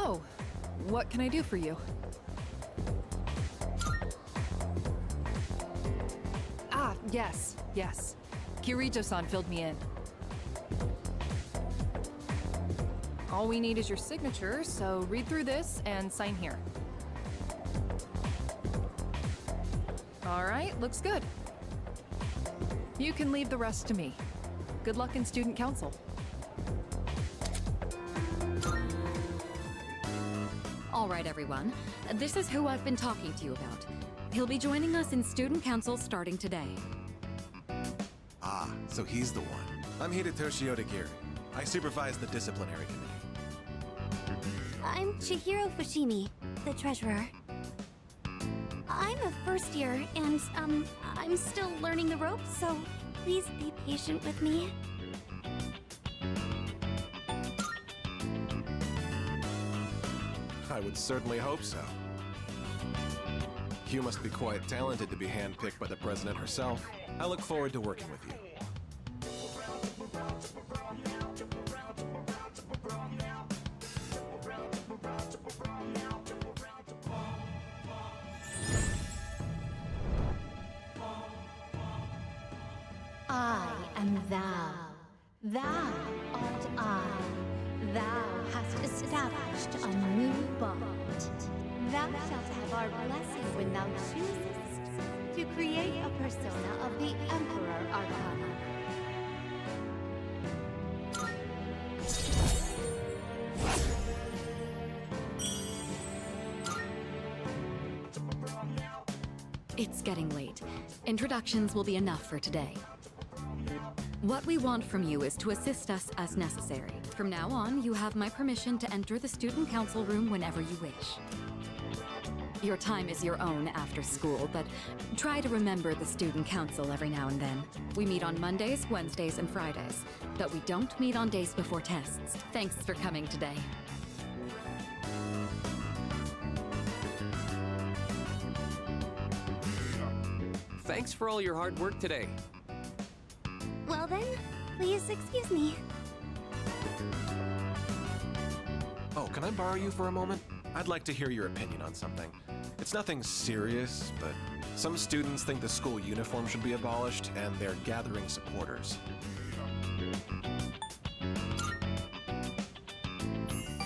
Oh, what can I do for you? Ah, yes. Kirito-san filled me in. All we need is your signature, so read through this and sign here. All right, looks good. You can leave the rest to me. Good luck in student council. All right, everyone. This is who I've been talking to you about. He'll be joining us in student council starting today. Ah, so he's the one. I'm Hidetoshi Odagiri. I supervise the disciplinary committee. I'm Chihiro Fushimi, the treasurer. I'm a first year, and, I'm still learning the ropes, so please be patient with me. I would certainly hope so. You must be quite talented to be handpicked by the president herself. I look forward to working with you. I am thou. Thou art I. Thou hast established a new bond. Thou shalt have our blessing when thou choosest to create a persona of the Emperor Arcana. It's getting late. Introductions will be enough for today. What we want from you is to assist us as necessary. From now on, you have my permission to enter the student council room whenever you wish. Your time is your own after school, but try to remember the student council every now and then. We meet on Mondays, Wednesdays, and Fridays, but we don't meet on days before tests. Thanks for coming today. Thanks for all your hard work today. Well then, please excuse me. Oh, can I borrow you for a moment? I'd like to hear your opinion on something. It's nothing serious, but some students think the school uniform should be abolished, and they're gathering supporters.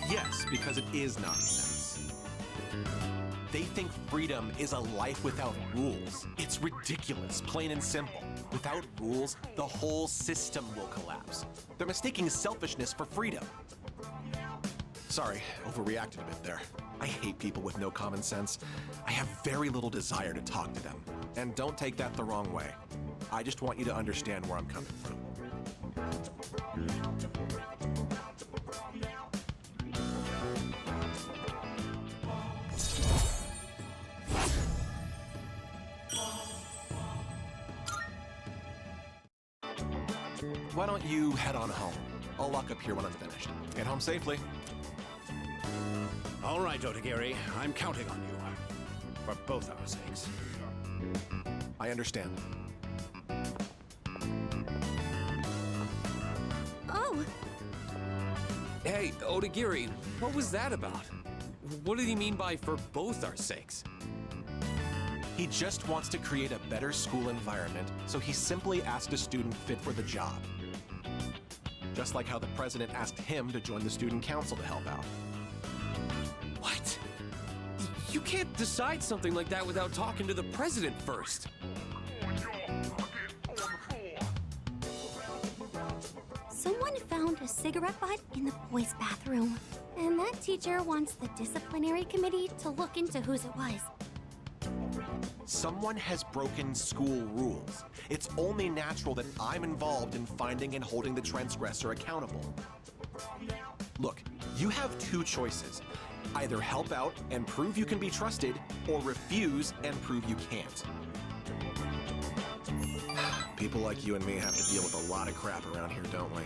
Yes, because it is nonsense. They think freedom is a life without rules. It's ridiculous, plain and simple. Without rules, the whole system will collapse. They're mistaking selfishness for freedom. Sorry, overreacted a bit there. I hate people with no common sense. I have very little desire to talk to them. And don't take that the wrong way. I just want you to understand where I'm coming from. Why don't you head on home? I'll lock up here when I'm finished. Get home safely. All right, Odagiri, I'm counting on you. For both our sakes. I understand. Oh, Hey, Odagiri, what was that about? What did he mean by for both our sakes? He just wants to create a better school environment, so he simply asked a student fit for the job. Just like how the president asked him to join the student council to help out. What? You can't decide something like that without talking to the president first. someone found a cigarette butt in the boys' bathroom. And that teacher wants the disciplinary committee to look into whose it was. Someone has broken school rules. It's only natural that I'm involved in finding and holding the transgressor accountable. Look, you have two choices. Either help out and prove you can be trusted, or refuse and prove you can't. People like you and me have to deal with a lot of crap around here, don't we?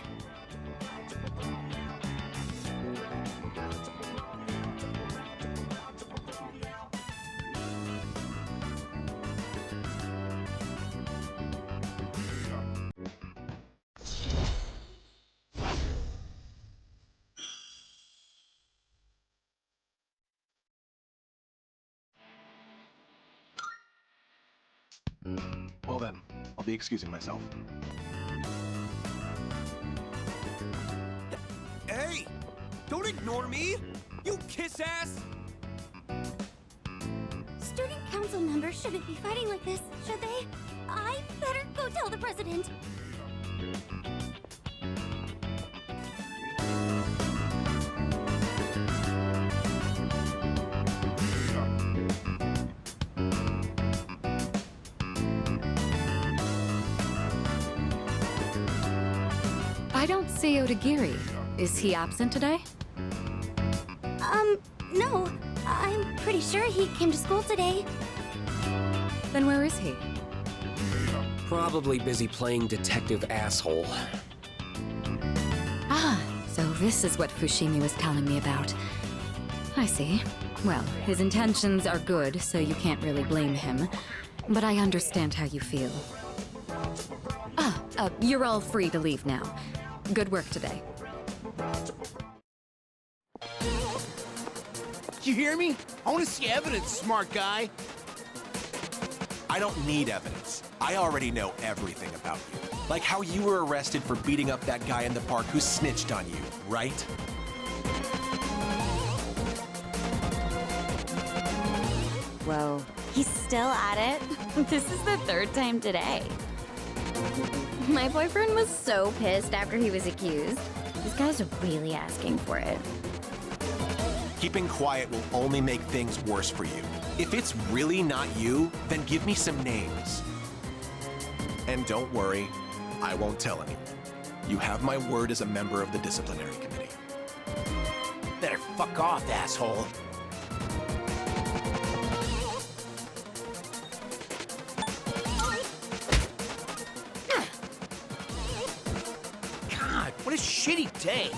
Well then, I'll be excusing myself. Hey! Don't ignore me! You kiss ass! Student council members shouldn't be fighting like this, should they? I better go tell the president. I don't see Odagiri. Is he absent today? No. I'm pretty sure he came to school today. Then where is he? Probably busy playing detective asshole. Ah, so this is what Fushimi was telling me about. I see. Well, his intentions are good, so you can't really blame him. But I understand how you feel. You're all free to leave now. Good work today. You hear me? I want to see evidence, smart guy. I don't need evidence. I already know everything about you. Like how you were arrested for beating up that guy in the park who snitched on you, right? Whoa. He's still at it? This is the third time today. My boyfriend was so pissed after he was accused. These guys are really asking for it. Keeping quiet will only make things worse for you. If it's really not you, then give me some names. And don't worry, I won't tell anyone. You have my word as a member of the disciplinary committee. Better fuck off, asshole. God, what a shitty day.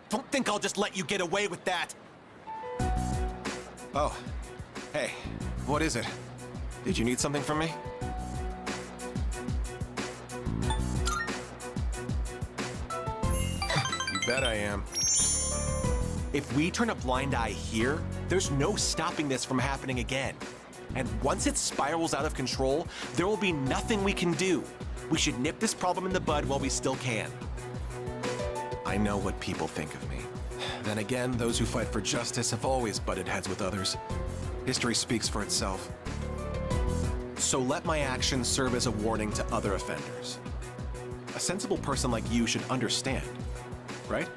Don't think I'll just let you get away with that. Oh, hey, what is it? Did you need something from me? You bet I am. If we turn a blind eye here, there's no stopping this from happening again. And once it spirals out of control, there will be nothing we can do. We should nip this problem in the bud while we still can. I know what people think of me. Then again, those who fight for justice have always butted heads with others. History speaks for itself. So let my actions serve as a warning to other offenders. A sensible person like you should understand, right?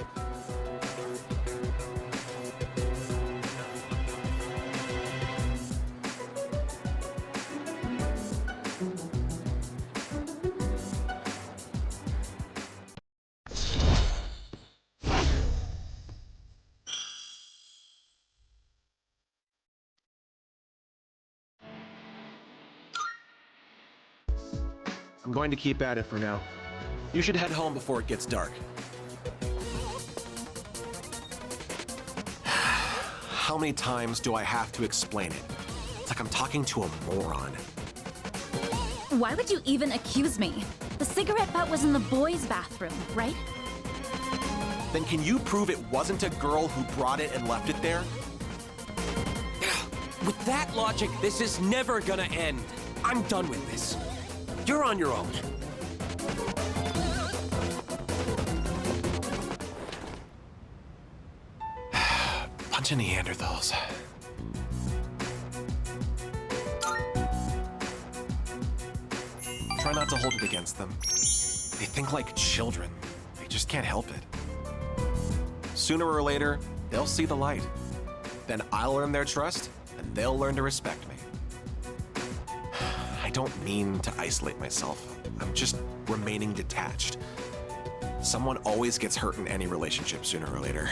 I'm going to keep at it for now. You should head home before it gets dark. How many times do I have to explain it? It's like I'm talking to a moron. Why would you even accuse me? The cigarette butt was in the boys' bathroom, right? Then can you prove it wasn't a girl who brought it and left it there? With that logic, this is never gonna end. I'm done with this. You're on your own. Bunch of Neanderthals. Try not to hold it against them. They think like children. They just can't help it. Sooner or later, they'll see the light. Then I'll earn their trust, and they'll learn to respect me. I don't mean to isolate myself. I'm just remaining detached. Someone always gets hurt in any relationship sooner or later.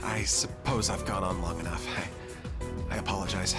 I suppose I've gone on long enough. I apologize.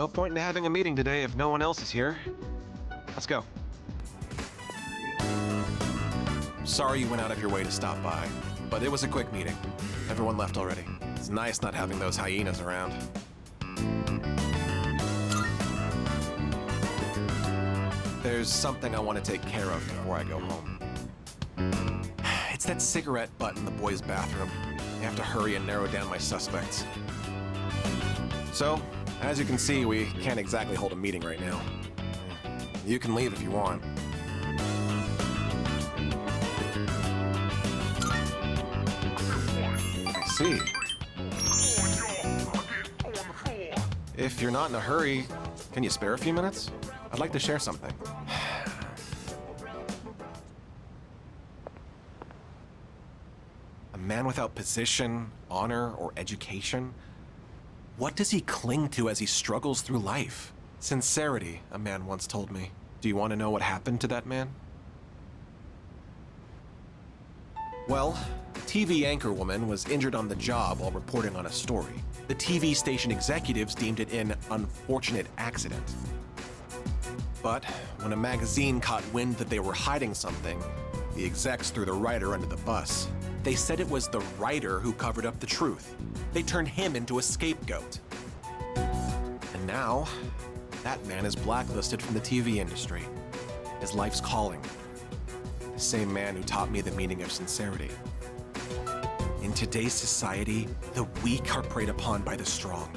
No point in having a meeting today if no one else is here. Let's go. Sorry you went out of your way to stop by, but it was a quick meeting. Everyone left already. It's nice not having those hyenas around. There's something I want to take care of before I go home. It's that cigarette butt in the boys' bathroom. I have to hurry and narrow down my suspects. So, as you can see, we can't exactly hold a meeting right now. You can leave if you want. I see. If you're not in a hurry, can you spare a few minutes? I'd like to share something. A man without position, honor, or education? What does he cling to as he struggles through life? Sincerity, a man once told me. Do you want to know what happened to that man? Well, a TV anchorwoman was injured on the job while reporting on a story. The TV station executives deemed it an unfortunate accident. But when a magazine caught wind that they were hiding something, the execs threw the writer under the bus. They said it was the writer who covered up the truth. They turned him into a scapegoat. And now, that man is blacklisted from the TV industry. His life's calling. The same man who taught me the meaning of sincerity. In today's society, the weak are preyed upon by the strong.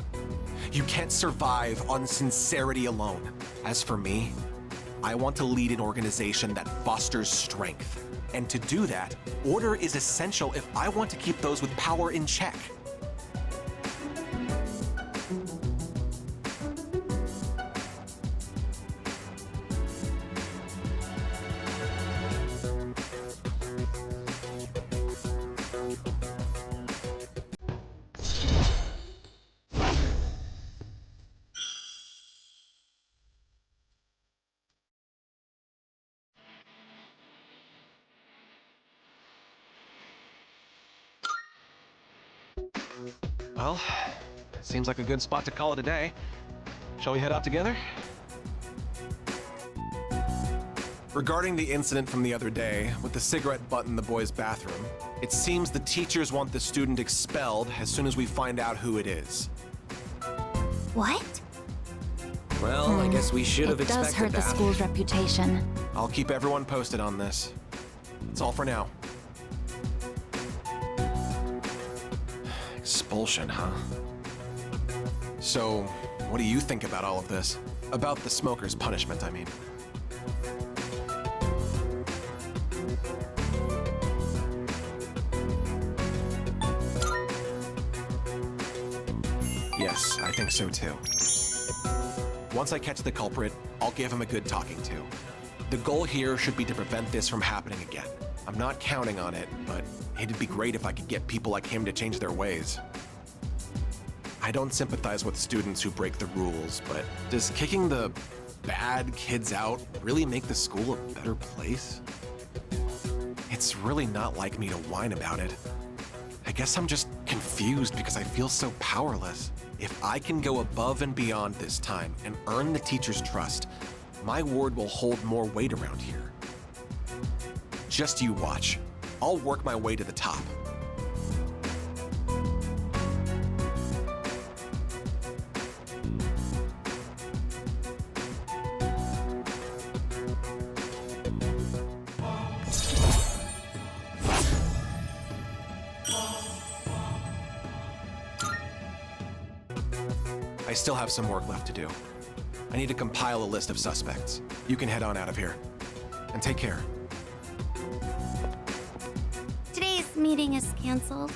You can't survive on sincerity alone. As for me, I want to lead an organization that fosters strength. And to do that, order is essential if I want to keep those with power in check. Well, seems like a good spot to call it a day. Shall we head out together? Regarding the incident from the other day with the cigarette butt in the boys' bathroom, it seems the teachers want the student expelled as soon as we find out who it is. What? Well, I guess we should have It expected does hurt that. the school's reputation. I'll keep everyone posted on this. That's all for now. Expulsion, huh? So, what do you think about all of this? About the smoker's punishment, I mean. Yes, I think so too. Once I catch the culprit, I'll give him a good talking to. The goal here should be to prevent this from happening again. I'm not counting on it, but it'd be great if I could get people like him to change their ways. I don't sympathize with students who break the rules, but does kicking the bad kids out really make the school a better place? It's really not like me to whine about it. I guess I'm just confused because I feel so powerless. If I can go above and beyond this time and earn the teacher's trust, my word will hold more weight around here. Just you watch. I'll work my way to the top. I still have some work left to do. I need to compile a list of suspects. You can head on out of here. And take care. Today's meeting is canceled.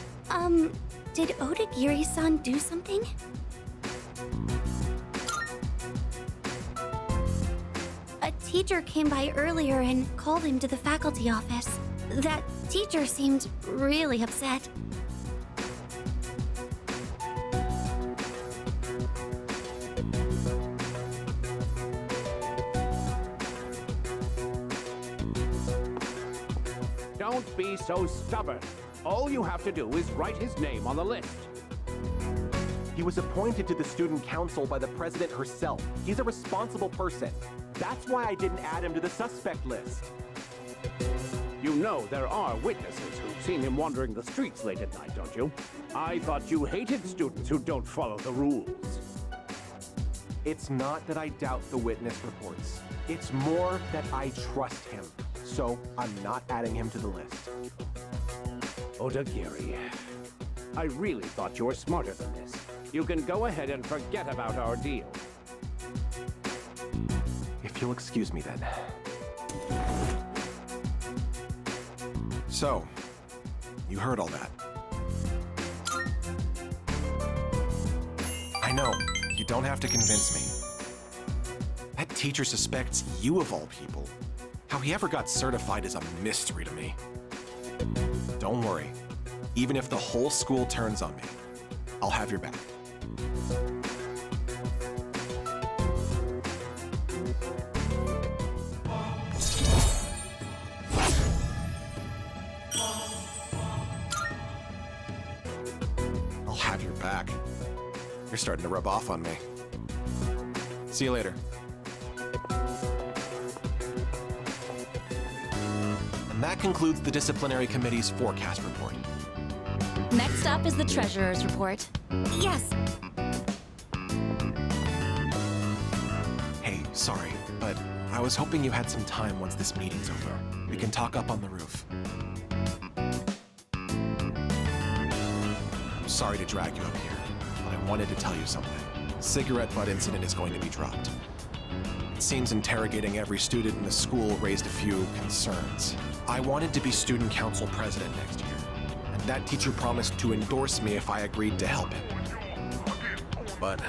Did Odagiri-san do something? A teacher came by earlier and called him to the faculty office. That teacher seemed really upset. Don't be so stubborn. All you have to do is write his name on the list. He was appointed to the student council by the president herself. He's a responsible person. That's why I didn't add him to the suspect list. You know there are witnesses who've seen him wandering the streets late at night, don't you? I thought you hated students who don't follow the rules. It's not that I doubt the witness reports. It's more that I trust him. So I'm not adding him to the list. Odagiri, I really thought you were smarter than this. You can go ahead and forget about our deal. If you'll excuse me then. So, you heard all that. I know, you don't have to convince me. That teacher suspects you of all people. How he ever got certified is a mystery to me. Don't worry. Even if the whole school turns on me, I'll have your back. I'll have your back. You're starting to rub off on me. See you later. And that concludes the disciplinary committee's forecast report. Next up is the treasurer's report. Yes. Hey, sorry, but I was hoping you had some time once this meeting's over. We can talk up on the roof. I'm sorry to drag you up here, but I wanted to tell you something. The cigarette butt incident is going to be dropped. It seems interrogating every student in the school raised a few concerns. I wanted to be student council president next year, and that teacher promised to endorse me if I agreed to help him. But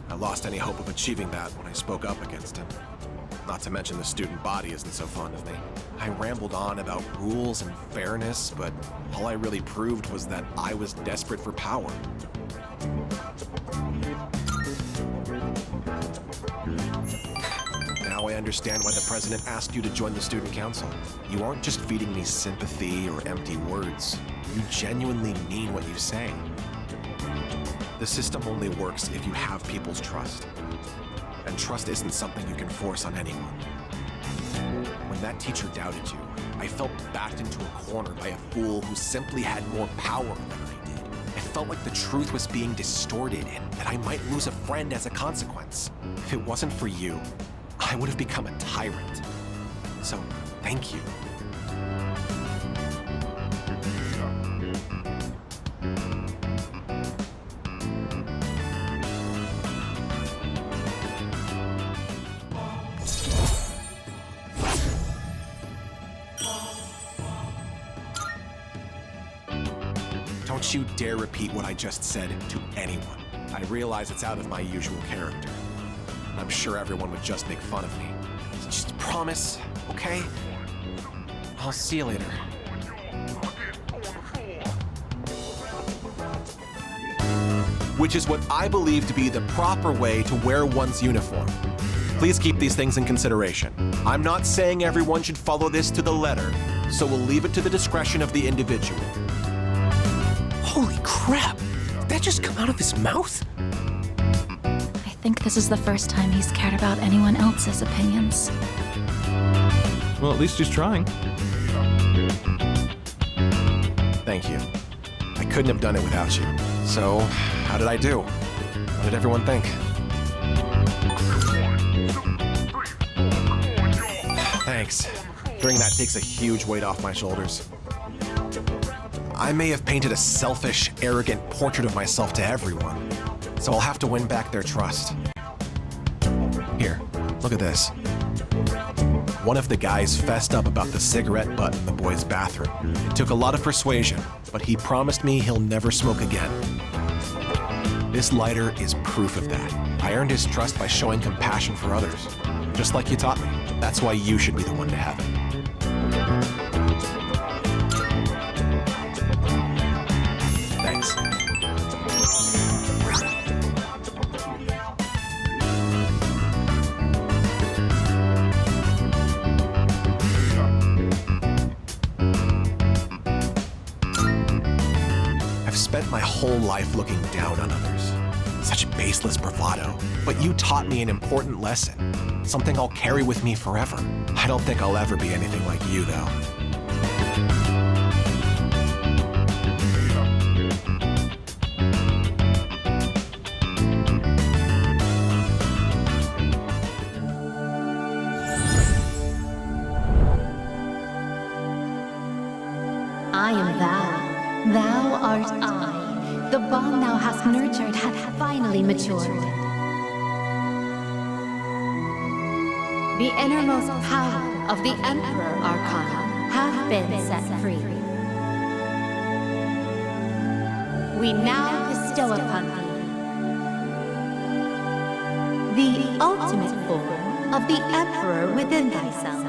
I lost any hope of achieving that when I spoke up against him. Not to mention the student body isn't so fond of me. I rambled on about rules and fairness, but all I really proved was that I was desperate for power. Now I understand why the president asked you to join the student council. You aren't just feeding me sympathy or empty words. You genuinely mean what you say. The system only works if you have people's trust. And trust isn't something you can force on anyone. When that teacher doubted you, I felt backed into a corner by a fool who simply had more power than I did. I felt like the truth was being distorted and that I might lose a friend as a consequence. If it wasn't for you, I would have become a tyrant. So, thank you. Don't you dare repeat what I just said to anyone. I realize it's out of my usual character. I'm sure everyone would just make fun of me. Just promise, okay? I'll see you later. Which is what I believe to be the proper way to wear one's uniform. Please keep these things in consideration. I'm not saying everyone should follow this to the letter, so we'll leave it to the discretion of the individual. Holy crap! Did that just come out of his mouth? I think this is the first time he's cared about anyone else's opinions. Well, at least he's trying. Thank you. I couldn't have done it without you. So, how did I do? What did everyone think? Thanks. Hearing that takes a huge weight off my shoulders. I may have painted a selfish, arrogant portrait of myself to everyone, so I'll have to win back their trust. Here, look at this. One of the guys fessed up about the cigarette butt in the boys' bathroom. It took a lot of persuasion, but he promised me he'll never smoke again. This lighter is proof of that. I earned his trust by showing compassion for others, just like you taught me. That's why you should be the one to have it. Thanks. I've spent my whole life looking down on others. Such baseless bravado. But you taught me an important lesson. Something I'll carry with me forever. I don't think I'll ever be anything like you, though. I am thou. Thou art I. The bond thou hast nurtured hath finally matured. The innermost power of the Emperor Arcana hath been set free. We now bestow upon thee the ultimate form of the Emperor within thyself.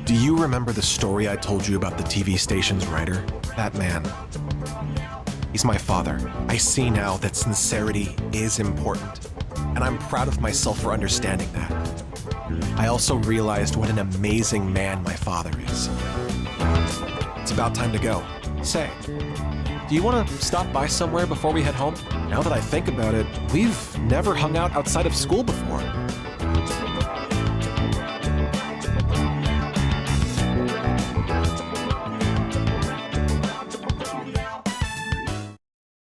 Do you remember the story I told you about the TV station's writer? That man. He's my father. I see now that sincerity is important, and I'm proud of myself for understanding that. I also realized what an amazing man my father is. It's about time to go. Say, do you want to stop by somewhere before we head home? Now that I think about it, we've never hung out outside of school before.